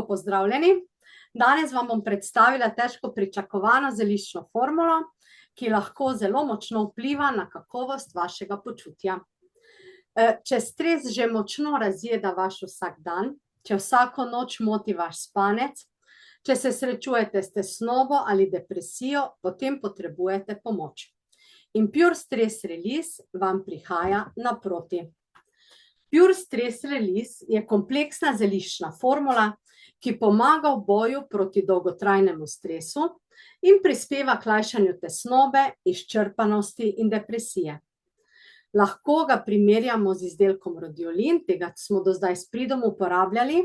pozdravljeni. Danes vam bom predstavila težko pričakovano zeliščno formulo, ki lahko zelo močno vpliva na kakovost vašega počutja. Če stres že močno razjeda vaš vsakdan, če vsako noč moti vaš spanec, če se srečujete s tesnobo ali depresijo, potem potrebujete pomoč. In Pure Stress Release vam prihaja naproti. Pure Stress Release je kompleksna zeliščna formula, ki pomaga v boju proti dolgotrajnemu stresu in prispeva k lajšanju tesnobe, izčrpanosti in depresije. Lahko ga primerjamo z izdelkom Rodiolin, tega smo do zdaj s pridom uporabljali,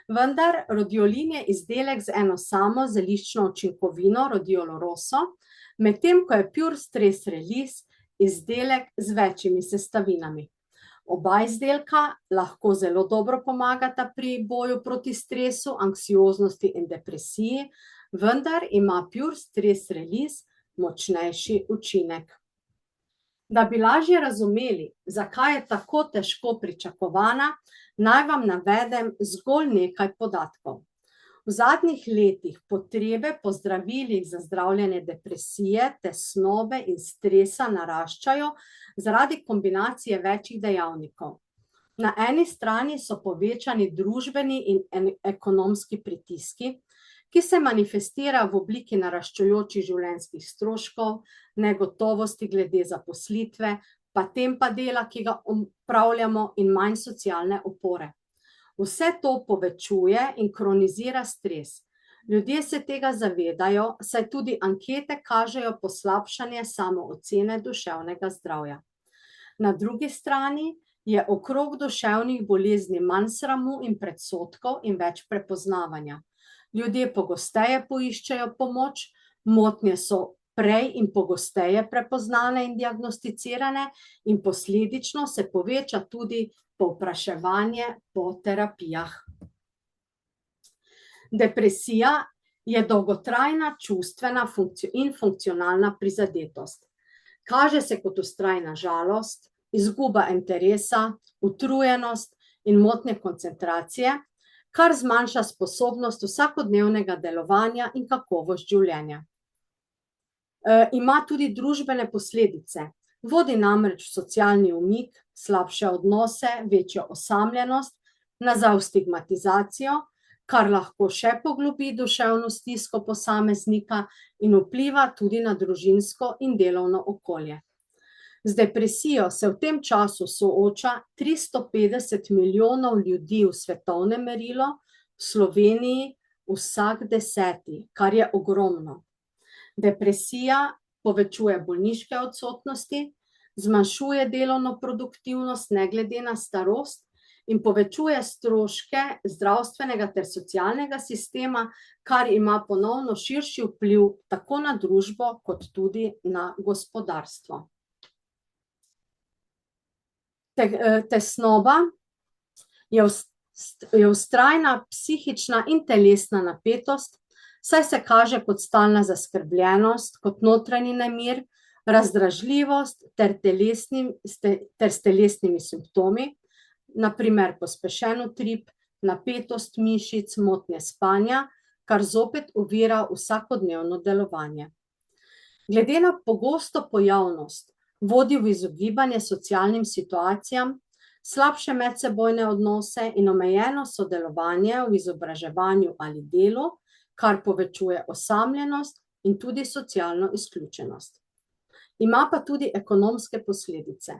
vendar Rodiolin je izdelek z eno samo zeliščno učinkovino Rodiolo Rosso, medtem ko je Pure Stress Release izdelek z večjimi sestavinami. Oba izdelka lahko zelo dobro pomagata pri boju proti stresu, anksioznosti in depresiji, vendar ima Pure Stress Release močnejši učinek. Da bi lažje razumeli, zakaj je tako težko pričakovana, naj vam navedem zgolj nekaj podatkov. V zadnjih letih potrebe po zdravilih za zdravljenje depresije, tesnobe in stresa naraščajo zaradi kombinacije večjih dejavnikov. Na eni strani so povečani družbeni in ekonomski pritiski, ki se manifestirajo v obliki naraščajočih življenjskih stroškov, negotovosti glede zaposlitve, pa dela, ki ga opravljamo, in manj socialne opore. Vse to povečuje in kronizira stres. Ljudje se tega zavedajo, saj tudi ankete kažejo poslabšanje samoocene duševnega zdravja. Na drugi strani je okrog duševnih bolezni manj sramu in predsodkov in več prepoznavanja. Ljudje pogosteje poiščejo pomoč, motnje so prej in pogosteje prepoznane in diagnosticirane in posledično se poveča tudi povpraševanje po terapijah. Depresija je dolgotrajna čustvena in funkcionalna prizadetost. Kaže se kot vztrajna žalost, izguba interesa, utrujenost in motnje koncentracije, kar zmanjša sposobnost vsakodnevnega delovanja in kakovost življenja. Ima tudi družbene posledice. Vodi namreč v socialni umik, slabše odnose, večjo osamljenost, nazaj v stigmatizacijo, kar lahko še poglobi duševno stisko posameznika in vpliva tudi na družinsko in delovno okolje. Z depresijo se v tem času sooča 350 milijonov ljudi v svetovnem merilu, v Sloveniji vsak 10., kar je ogromno. Depresija povečuje bolniške odsotnosti, zmanjšuje delovno produktivnost ne glede na starost in povečuje stroške zdravstvenega ter socialnega sistema, kar ima ponovno širši vpliv tako na družbo kot tudi na gospodarstvo. Tesnoba je vztrajna psihična in telesna napetost, saj se kaže kot stalna zaskrbljenost, kot notranji nemir, razdražljivost ter s telesnimi simptomi, na primer pospešen utrip, napetost mišic, motnje spanja, kar zopet ovira vsakodnevno delovanje. Glede na pogosto pojavnost vodi v izogibanje socialnim situacijam, slabše medsebojne odnose in omejeno sodelovanje v izobraževanju ali delu, kar povečuje osamljenost in tudi socialno izključenost. Ima pa tudi ekonomske posledice.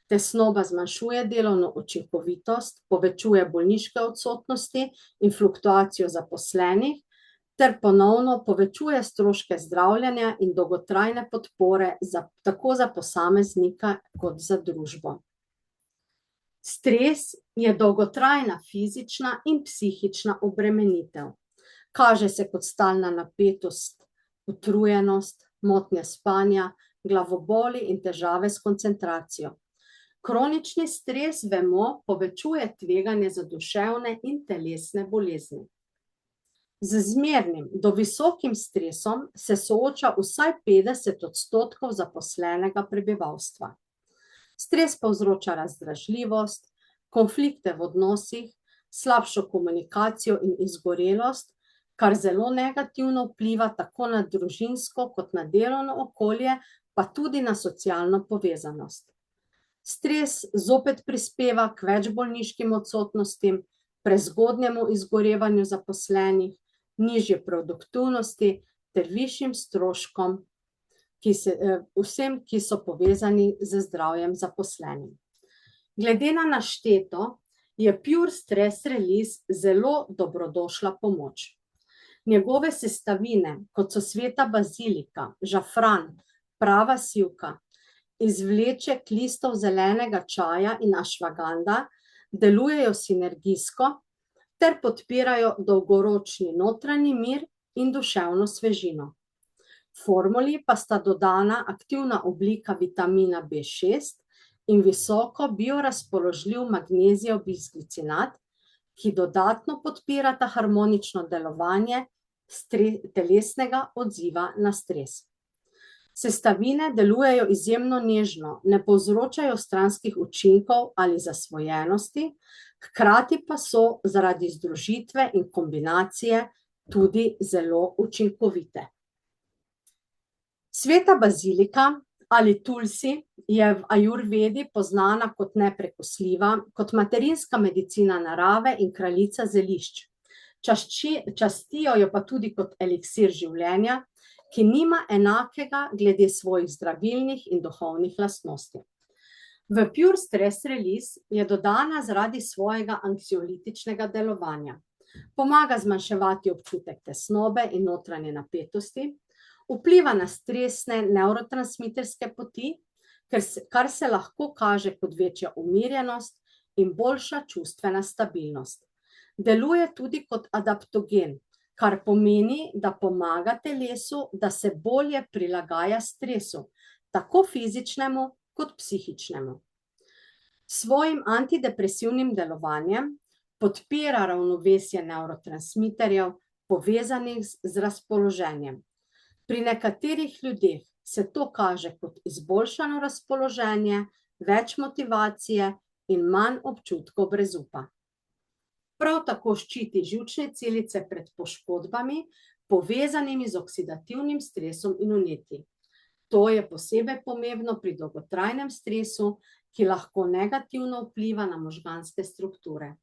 Tesnoba zmanjšuje delovno učinkovitost, povečuje bolniške odsotnosti in fluktuacijo zaposlenih ter ponovno povečuje stroške zdravljenja in dolgotrajne podpore tako za posameznika kot za družbo. Stres je dolgotrajna fizična in psihična obremenitev. Kaže se kot stalna napetost, utrujenost, motnje spanja, glavoboli in težave s koncentracijo. Kronični stres, vemo, povečuje tveganje za duševne in telesne bolezni. Z zmernim do visokim stresom se sooča vsaj 50% zaposlenega prebivalstva. Stres povzroča razdražljivost, konflikte v odnosih, slabšo komunikacijo in izgorelost, kar zelo negativno vpliva tako na družinsko kot na delovno okolje, pa tudi na socialno povezanost. Stres zopet prispeva k več bolniškim odsotnostim, prezgodnjemu izgorevanju zaposlenih, nižje produktivnosti ter višjim stroškom, vsem, ki so povezani z zdravjem zaposlenim. Glede na našteto je Pure Stress Release zelo dobrodošla pomoč. Njegove sestavine, kot so sveta bazilika, žafran, prava sivka, izvleček listov zelenega čaja in ašvaganda, delujejo sinergijsko ter podpirajo dolgoročni notranji mir in duševno svežino. Formuli pa sta dodana aktivna oblika vitamina B6 in visoko biorazpoložljiv magnezijev bisglicinat, ki dodatno podpirata harmonično delovanje telesnega odziva na stres. Sestavine delujejo izjemno nežno, ne povzročajo stranskih učinkov ali zasvojenosti, hkrati pa so zaradi združitve in kombinacije tudi zelo učinkovite. Sveta bazilika ali tulsi je v ajurvedi poznana kot neprekosljiva, kot materinska medicina narave in kraljica zelišč. Častijo jo pa tudi kot eliksir življenja, ki nima enakega glede svojih zdravilnih in duhovnih lastnosti. V Pure Stress Release je dodana zaradi svojega anksiolitičnega delovanja. Pomaga zmanjševati občutek tesnobe in notranje napetosti, vpliva na stresne nevrotransmiterske poti, kar se lahko kaže kot večja umirjenost in boljša čustvena stabilnost. Deluje tudi kot adaptogen, kar pomeni, da pomaga telesu, da se bolje prilagaja stresu, tako fizičnemu kot psihičnemu. S svojim antidepresivnim delovanjem podpira ravnovesje nevrotransmiterjev, povezanih z razpoloženjem. Pri nekaterih ljudeh se to kaže kot izboljšano razpoloženje, več motivacije in manj občutkov brezupa. Prav tako ščiti živčne celice pred poškodbami, povezanimi z oksidativnim stresom in vnetji. To je posebej pomembno pri dolgotrajnem stresu, ki lahko negativno vpliva na možganske strukture.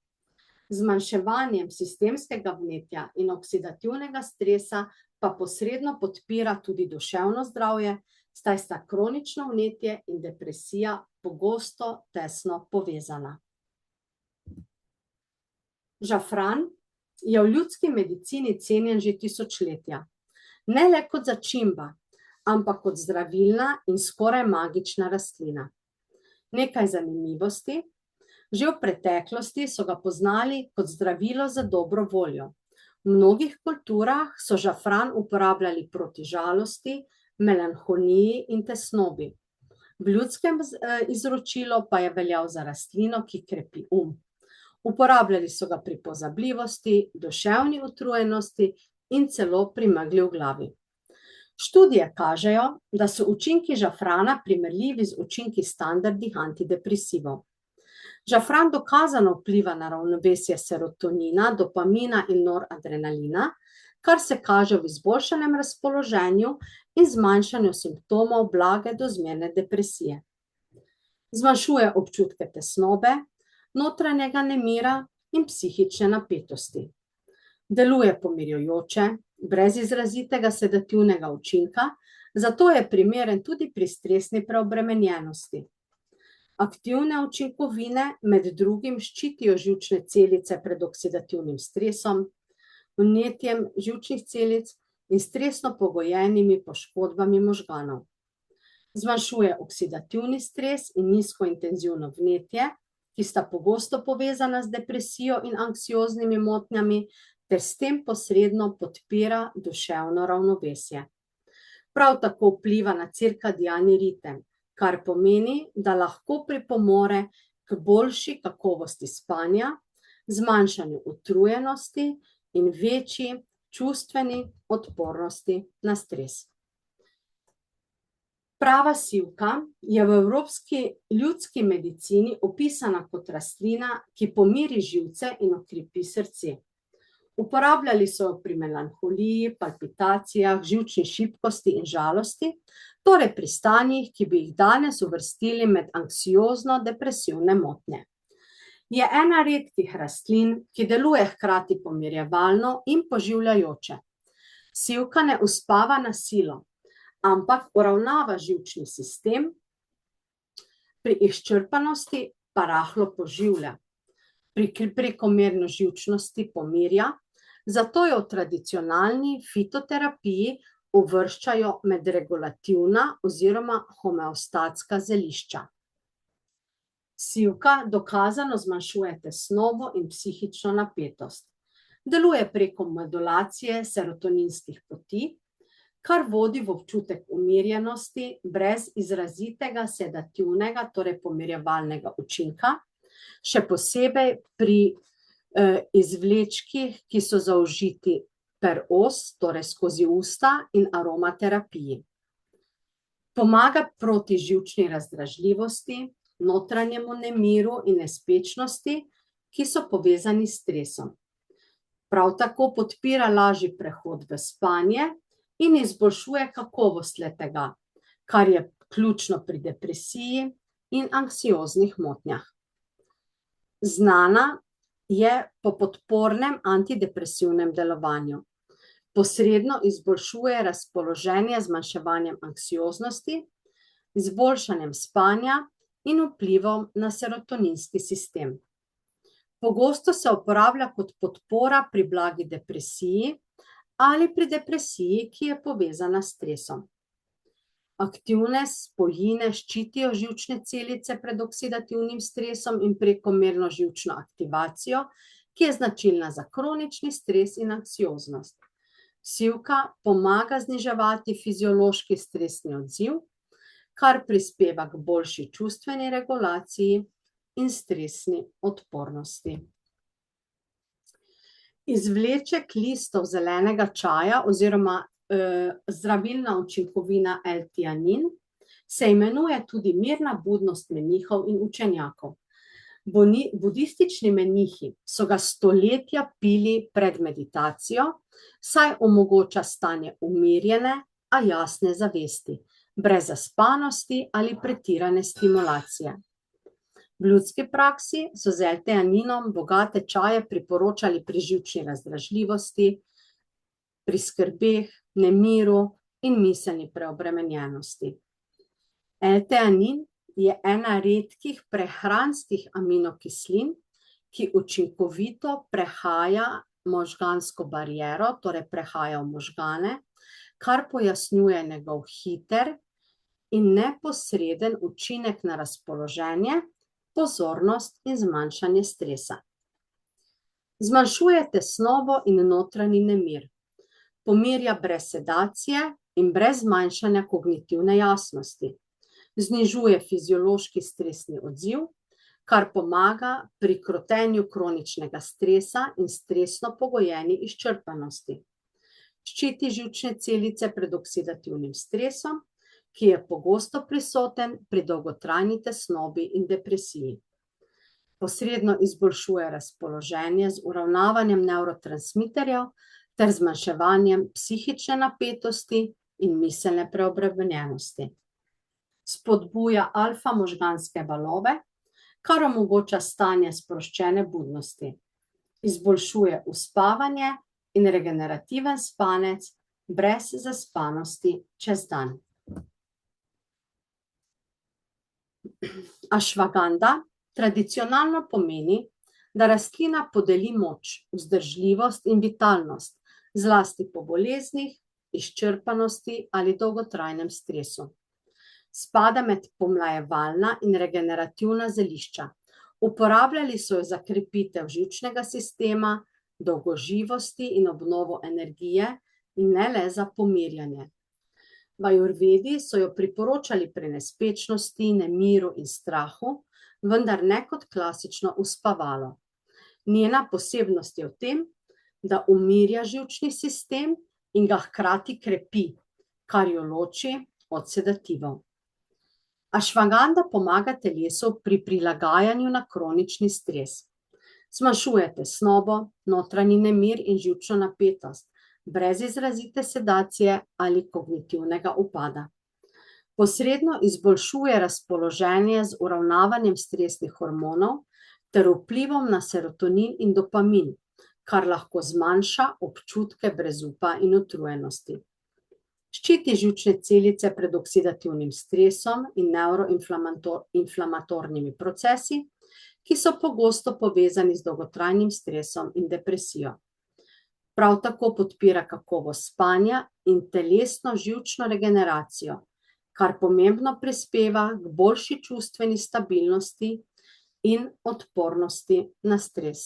Z zmanjševanjem sistemskega vnetja in oksidativnega stresa pa posredno podpira tudi duševno zdravje, saj sta kronično vnetje in depresija pogosto tesno povezana. Žafran je v ljudski medicini cenjen že tisočletja. Ne le kot začimba, ampak kot zdravilna in skoraj magična rastlina. Nekaj zanimivosti. Že v preteklosti so ga poznali kot zdravilo za dobro voljo. V mnogih kulturah so žafran uporabljali proti žalosti, melanholiji in tesnobi. V ljudskem izročilu pa je veljal za rastlino, ki krepi Uporabljali so ga pri pozabljivosti, duševni utrujenosti in celo pri megli v glavi. Študije kažejo, da so učinki žafrana primerljivi z učinki standardnih antidepresivov. Žafran dokazano vpliva na ravnovesje serotonina, dopamina in noradrenalina, kar se kaže v izboljšanem razpoloženju in zmanjšanju simptomov blage do zmerne depresije. Zmanjšuje občutke tesnobe, notranjega nemira in psihične napetosti. Deluje pomirjujoče, brez izrazitega sedativnega učinka, zato je primeren tudi pri stresni preobremenjenosti. Aktivne učinkovine med drugim ščitijo živčne celice pred oksidativnim stresom, vnetjem živčnih celic in stresno pogojenimi poškodbami možganov. Zmanjšuje oksidativni stres in nizkointenzivno vnetje, ki sta pogosto povezana z depresijo in anksioznimi motnjami, ter s tem posredno podpira duševno ravnovesje. Prav tako vpliva na cirkadiani ritem, kar pomeni, da lahko pripomore k boljši kakovosti spanja, zmanjšanju utrujenosti in večji čustveni odpornosti na stres. Prava sivka je v evropski ljudski medicini opisana kot rastlina, ki pomiri živce in okrepi srce. Uporabljali so jo pri melanholiji, palpitacijah, živčni šibkosti in žalosti, torej pri stanjih, ki bi jih danes uvrstili med anksiozno-depresivne motnje. Je ena redkih rastlin, ki deluje hkrati pomirjevalno in poživljajoče. Sivka ne uspava na silo, ampak uravnava živčni sistem, pri izčrpanosti pa rahlo poživlja, pri prekomerni živčnosti pomirja, zato jo v tradicionalni fitoterapiji uvrščajo med regulativna oziroma homeostatska zelišča. Sivka dokazano zmanjšuje tesnobo in psihično napetost. Deluje preko modulacije serotoninskih poti, kar vodi v občutek umirjenosti brez izrazitega sedativnega, torej pomirjevalnega učinka, še posebej pri izvlečkih, ki so zaužiti per os, torej skozi usta, in aromaterapiji. Pomaga proti živčni razdražljivosti, notranjemu nemiru in nespečnosti, ki so povezani s stresom. Prav tako podpira lažji prehod v spanje in izboljšuje kakovost le-tega, kar je ključno pri depresiji in anksioznih motnjah. Znana je po podpornem antidepresivnem delovanju. Posredno izboljšuje razpoloženje z zmanjševanjem anksioznosti, izboljšanjem spanja in vplivom na serotoninski sistem. Pogosto se uporablja kot podpora pri blagi depresiji ali pri depresiji, ki je povezana s stresom. Aktivne spojine ščitijo živčne celice pred oksidativnim stresom in prekomerno živčno aktivacijo, ki je značilna za kronični stres in anksioznost. Sivka pomaga zniževati fiziološki stresni odziv, kar prispeva k boljši čustveni regulaciji in stresni odpornosti. Izvleček listov zelenega čaja oziroma zdravilna učinkovina L-tianin se imenuje tudi mirna budnost menihov in učenjakov. Budistični menihi so ga stoletja pili pred meditacijo, saj omogoča stanje umirjene, a jasne zavesti, brez zaspanosti ali pretirane stimulacije. V ljudski praksi so z L-tianinom bogate čaje priporočali pri živčni razdražljivosti, pri skrbeh, nemiru in miselni preobremenjenosti. L-tianin je ena redkih prehranskih aminokislin, ki učinkovito prehaja možgansko bariero, torej prehaja v možgane, kar pojasnjuje njegov hiter in neposreden učinek na razpoloženje, pozornost in zmanjšanje stresa. Zmanjšuje tesnobo in notranji nemir. Pomirja brez sedacije in brez zmanjšanja kognitivne jasnosti. Znižuje fiziološki stresni odziv, kar pomaga pri krotenju kroničnega stresa in stresno pogojeni izčrpanosti. Ščiti živčne celice pred oksidativnim stresom, ki je pogosto prisoten pri dolgotrajni tesnobi in depresiji. Posredno izboljšuje razpoloženje z uravnavanjem nevrotransmiterjev ter zmanjševanjem psihične napetosti in miselne preobremenjenosti. Spodbuja alfa možganske valove, kar omogoča stanje sproščene budnosti. Izboljšuje uspavanje in regenerativen spanec brez zaspanosti čez dan. Ašvaganda tradicionalno pomeni, da rastlina podeli moč, vzdržljivost in vitalnost, zlasti po boleznih, izčrpanosti ali dolgotrajnem stresu. Spada med pomlajevalna in regenerativna zelišča. Uporabljali so jo za krepitev živčnega sistema, dolgoživosti in obnovo energije in ne le za pomirjanje. V ajurvedi so jo priporočali pri nespečnosti, nemiru in strahu, vendar ne kot klasično uspavalo. Njena posebnost je v tem, da umirja živčni sistem in ga hkrati krepi, kar jo loči od sedativov. Ašvaganda pomaga telesu pri prilagajanju na kronični stres. Zmanjšuje tesnobo, notranji nemir in živčno napetost, brez izrazite sedacije ali kognitivnega upada. Posredno izboljšuje razpoloženje z uravnavanjem stresnih hormonov ter vplivom na serotonin in dopamin, kar lahko zmanjša občutke brezupa in utrujenosti. Ščiti živčne celice pred oksidativnim stresom in nevroinflamatornimi procesi, ki so pogosto povezani z dolgotrajnim stresom in depresijo. Prav tako podpira kakovost spanja in telesno živčno regeneracijo, kar pomembno prispeva k boljši čustveni stabilnosti in odpornosti na stres.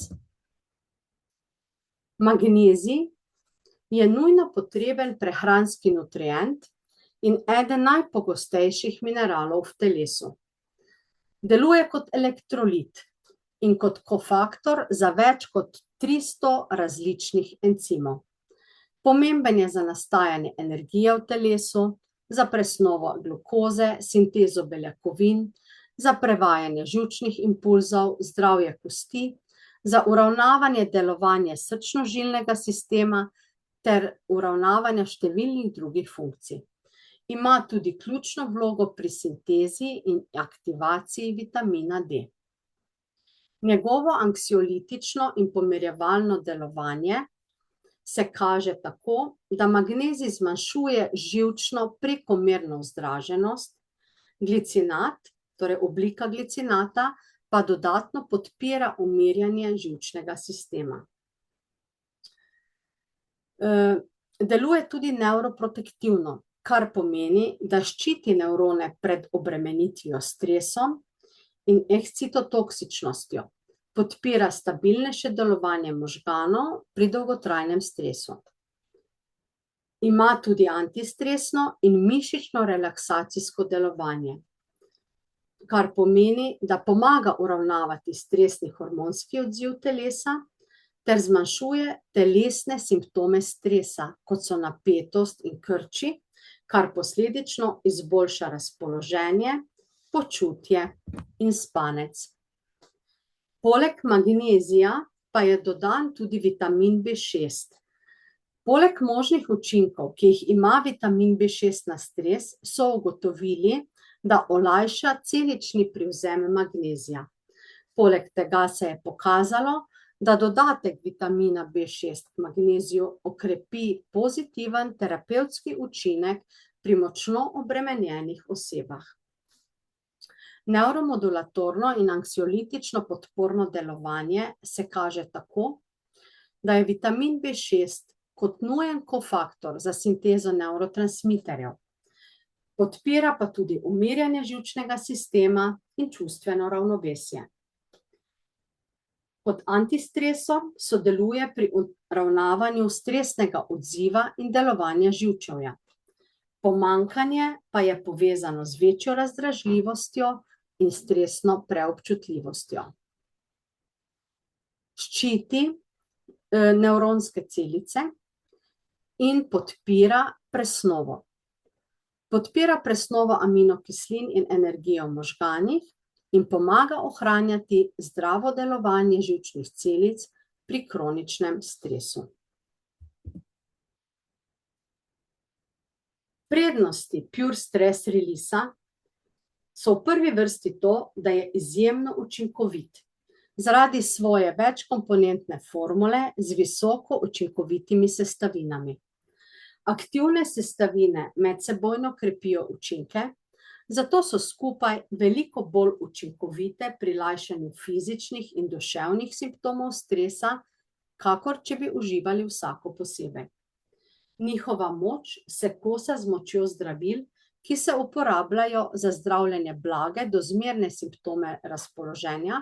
Magnezij je nujno potreben prehranski nutrient in eden najpogostejših mineralov v telesu. Deluje kot elektrolit in kot kofaktor za več kot 300 različnih encimov. Pomemben je za nastajanje energije v telesu, za presnovo glukoze, sintezo beljakovin, za prevajanje živčnih impulzov, zdravje kosti, za uravnavanje delovanja srčno-žilnega sistema ter uravnavanja številnih drugih funkcij. Ima tudi ključno vlogo pri sintezi in aktivaciji vitamina D. Njegovo anksiolitično in pomirjevalno delovanje se kaže tako, da magnezij zmanjšuje živčno prekomerno vzdraženost, glicinat, torej oblika glicinata, pa dodatno podpira umirjanje živčnega sistema. Deluje tudi nevroprotektivno, kar pomeni, da ščiti nevrone pred obremenitvijo s stresom in ekscitotoksičnostjo, podpira stabilnejše delovanje možganov pri dolgotrajnem stresu. Ima tudi antistresno in mišično relaksacijsko delovanje, kar pomeni, da pomaga uravnavati stresni hormonski odziv telesa ter zmanjšuje telesne simptome stresa, kot so napetost in krči, kar posledično izboljša razpoloženje, počutje in spanec. Poleg magnezija pa je dodan tudi vitamin B6. Poleg možnih učinkov, ki jih ima vitamin B6 na stres, so ugotovili, da olajša celični privzem magnezija. Poleg tega se je pokazalo, da dodatek vitamina B6 k magneziju okrepi pozitiven terapevtski učinek pri močno obremenjenih osebah. Nevromodulatorno in anksiolitično podporno delovanje se kaže tako, da je vitamin B6 kot nujen kofaktor za sintezo nevrotransmiterjev. Podpira pa tudi umirjanje živčnega sistema in čustveno ravnovesje. Kot antistresor sodeluje pri uravnavanju stresnega odziva in delovanja živčevja. Pomanjkanje pa je povezano z večjo razdražljivostjo in stresno preobčutljivostjo. Ščiti nevronske celice in podpira presnovo. Podpira presnovo aminokislin in energijo v možganih in pomaga ohranjati zdravo delovanje živčnih celic pri kroničnem stresu. Prednosti Pure Stress Release so v prvi vrsti to, da je izjemno učinkovit, zaradi svoje večkomponentne formule z visoko učinkovitimi sestavinami. Aktivne sestavine medsebojno krepijo učinke, zato so skupaj veliko bolj učinkovite pri lajšanju fizičnih in duševnih simptomov stresa, kakor če bi uživali vsako posebej. Njihova moč se kosa z močjo zdravil, ki se uporabljajo za zdravljenje blage do zmerne simptome razpoloženja,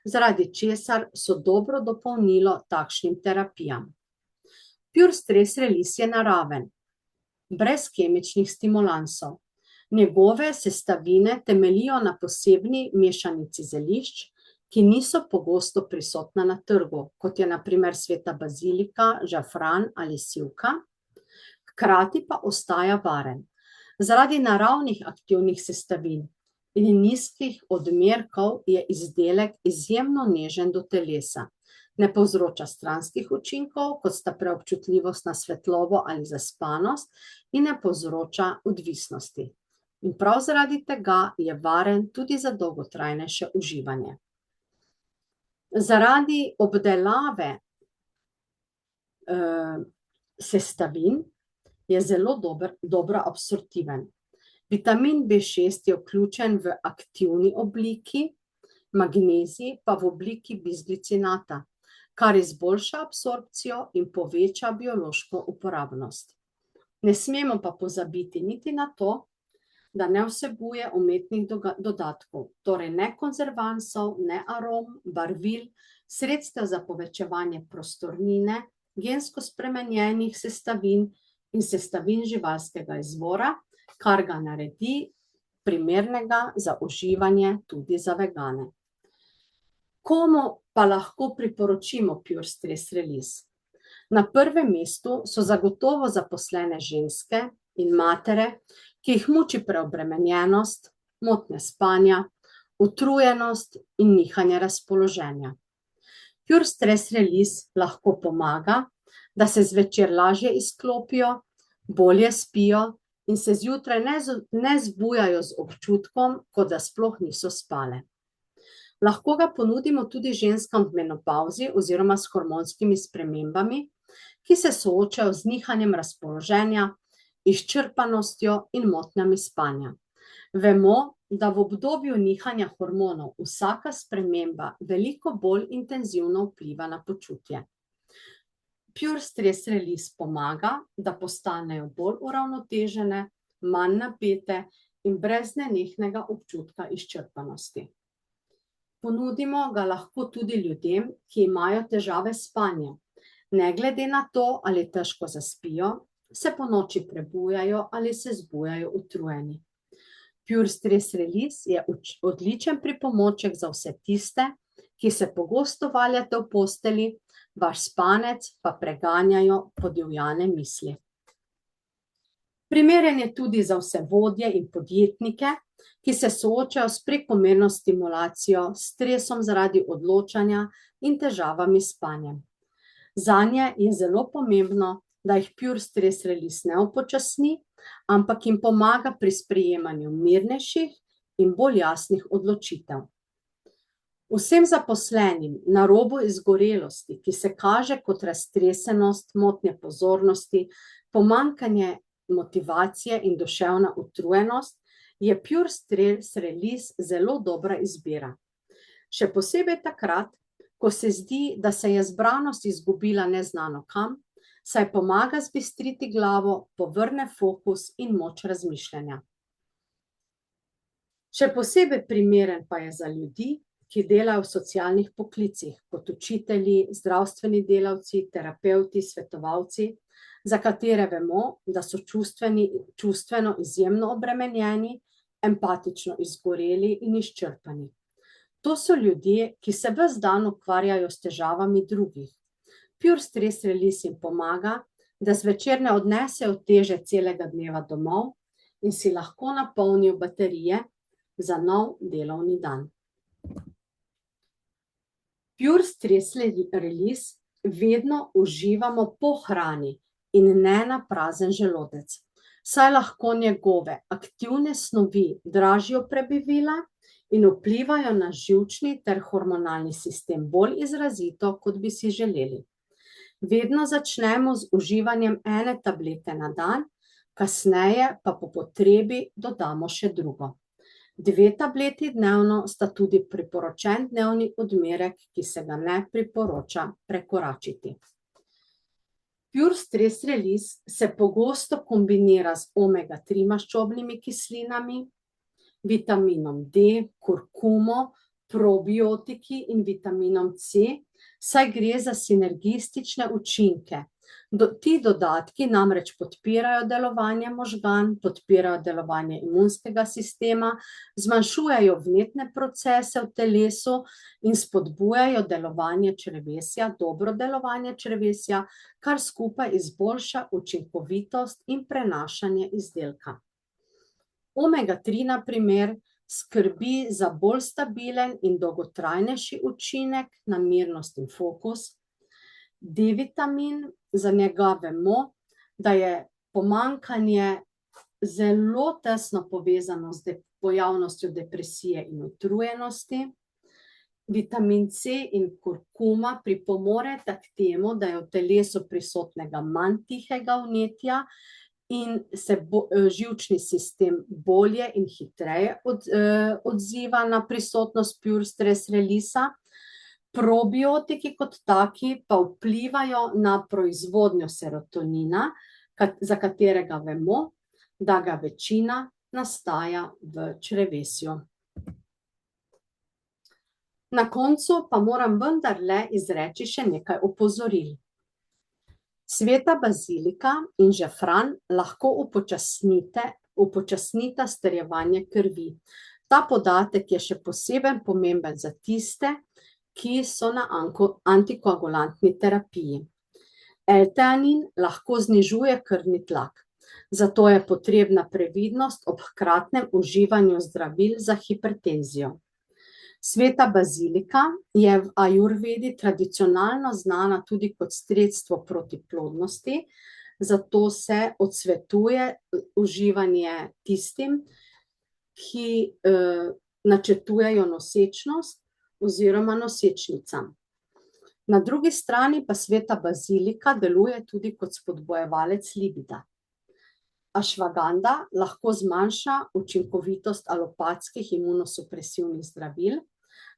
zaradi česar so dobro dopolnilo takšnim terapijam. Pure Stress Release je naraven, brez kemičnih stimulansov. Njegove sestavine temeljijo na posebni mešanici zelišč, ki niso pogosto prisotna na trgu, kot je na primer sveta bazilika, žafran ali sivka, hkrati pa ostaja varen. Zaradi naravnih aktivnih sestavin in nizkih odmerkov je izdelek izjemno nežen do telesa. Ne povzroča stranskih učinkov, kot sta preobčutljivost na svetlobo ali zaspanost, in ne povzroča odvisnosti. In prav zaradi tega je varen tudi za dolgotrajnejše uživanje. Zaradi obdelave sestavin je zelo dobro absorptiven. Vitamin B6 je vključen v aktivni obliki, magnezij pa v obliki bisglicinata, kar izboljša absorpcijo in poveča biološko uporabnost. Ne smemo pa pozabiti niti na to, da ne vsebuje umetnih dodatkov, torej ne konzervansov, ne arom, barvil, sredstev za povečevanje prostornine, gensko spremenjenih sestavin in sestavin živalskega izvora, kar ga naredi primernega za uživanje tudi za vegane. Komu pa lahko priporočimo Pure Stress Release? Na prvem mestu so zagotovo zaposlene ženske in matere, ki jih muči preobremenjenost, motnje spanja, utrujenost in nihanje razpoloženja. Pure Stress Release lahko pomaga, da se zvečer lažje izklopijo, bolje spijo in se zjutraj ne zbujajo z občutkom, kot da sploh niso spale. Lahko ga ponudimo tudi ženskam v menopavzi oziroma s hormonskimi spremembami, ki se soočajo z nihanjem razpoloženja, izčrpanostjo in motnjami spanja. Vemo, da v obdobju nihanja hormonov vsaka sprememba veliko bolj intenzivno vpliva na počutje. Pure Stress Release pomaga, da postanejo bolj uravnotežene, manj napete in brez nenehnega občutka izčrpanosti. Ponudimo ga lahko tudi ljudem, ki imajo težave s spanjem. Ne glede na to, ali težko zaspijo, se ponoči prebujajo ali se zbujajo utrujeni. Pure Stress Release je odličen pripomoček za vse tiste, ki se pogosto valjate v postelji, vaš spanec pa preganjajo podivjane misli. Primeren je tudi za vse vodje in podjetnike, ki se soočajo s prekomerno stimulacijo, stresom zaradi odločanja in težavami s spanjem. Zanje je zelo pomembno, da jih Pure Stress Release ne upočasni, ampak jim pomaga pri sprejemanju mirnejših in bolj jasnih odločitev. Vsem zaposlenim na robu izgorelosti, ki se kaže kot raztresenost, motnje pozornosti, pomanjkanje motivacije in duševna utrujenost, je Pure Stress Release zelo dobra izbira. Še posebej takrat, ko se zdi, da se je zbranost izgubila neznano kam, saj pomaga zbistriti glavo, povrne fokus in moč razmišljanja. Še posebej primeren pa je za ljudi, ki delajo v socialnih poklicih, kot učitelji, zdravstveni delavci, terapevti, svetovalci, za katere vemo, da so čustveno izjemno obremenjeni, empatično izgoreli in izčrpani. To so ljudje, ki se ves dan ukvarjajo s težavami drugih. Pure Stress Release jim pomaga, da zvečer ne odnesejo teže celega dneva domov in si lahko napolnijo baterije za nov delovni dan. Pure Stress Release vedno uživamo po hrani in ne na prazen želodec, saj lahko njegove aktivne snovi dražijo prebavila in vplivajo na živčni ter hormonalni sistem bolj izrazito, kot bi si želeli. Vedno začnemo z uživanjem ene tablete na dan, kasneje pa po potrebi dodamo še drugo. 2 tableti dnevno sta tudi priporočen dnevni odmerek, ki se ga ne priporoča prekoračiti. Pure Stress Release se pogosto kombinira z omega-3 maščobnimi kislinami, vitaminom D, kurkumo, probiotiki in vitaminom C, saj gre za sinergistične učinke. Ti dodatki namreč podpirajo delovanje možgan, podpirajo delovanje imunskega sistema, zmanjšujejo vnetne procese v telesu in spodbujajo delovanje črevesja, dobro delovanje črevesja, kar skupaj izboljša učinkovitost in prenašanje izdelka. Omega-3, na primer, skrbi za bolj stabilen in dolgotrajnejši učinek na mirnost in fokus. D-vitamin, za njega vemo, da je pomanjkanje zelo tesno povezano z pojavnostjo depresije in utrujenosti. Vitamin C in kurkuma pripomoreta k temu, da je v telesu prisotnega manj tihega vnetja in se živčni sistem bolje in hitreje odziva na prisotnost pure stress releasa. Probiotiki kot taki pa vplivajo na proizvodnjo serotonina, za katerega vemo, da ga večina nastaja v črevesju. Na koncu pa moram vendarle izreči še nekaj opozoril. Sveta bazilika in žafran lahko upočasnita strjevanje krvi. Ta podatek je še posebej pomemben za tiste, ki so na antikoagulantni terapiji. L-teanin lahko znižuje krvni tlak, zato je potrebna previdnost ob hkratnem uživanju zdravil za hipertenzijo. Sveta bazilika je v ajurvedi tradicionalno znana tudi kot sredstvo proti plodnosti, zato se odsvetuje uživanje tistim, ki načrtujejo nosečnost oziroma nosečnicam. Na drugi strani pa sveta bazilika deluje tudi kot spodbujevalec libida. Ašvaganda lahko zmanjša učinkovitost alopatskih imunosupresivnih zdravil,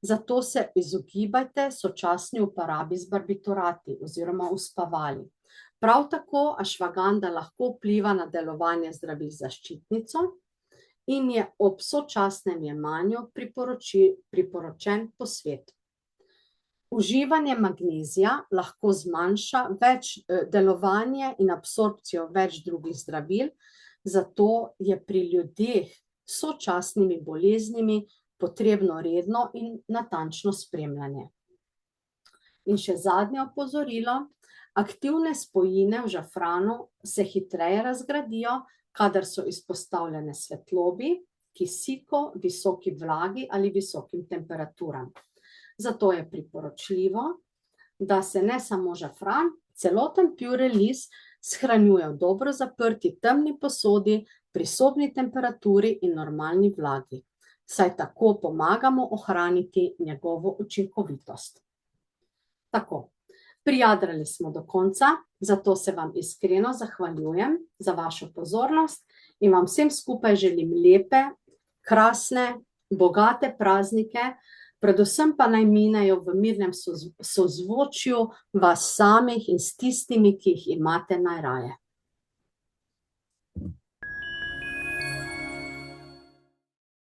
zato se izogibajte sočasni uporabi z barbiturati oziroma uspavali. Prav tako ašvaganda lahko vpliva na delovanje zdravil za ščitnico in je ob sočasnem jemanju priporočen posvet. Uživanje magnezija lahko zmanjša delovanje in absorpcijo več drugih zdravil, zato je pri ljudeh s sočasnimi boleznimi potrebno redno in natančno spremljanje. In še zadnje opozorilo, aktivne spojine v žafranu se hitreje razgradijo, kadar so izpostavljene svetlobi, kisiku, visoki vlagi ali visokim temperaturam. Zato je priporočljivo, da se ne samo žafran, celoten pure release shranjuje v dobro zaprti temni posodi pri sobni temperaturi in normalni vlagi, saj tako pomagamo ohraniti njegovo učinkovitost. Tako, prijadrali smo do konca, zato se vam iskreno zahvaljujem za vašo pozornost in vam vsem skupaj želim lepe, krasne, bogate praznike, predvsem pa naj minejo v mirnem sozvočju vas samih in s tistimi, ki jih imate najraje.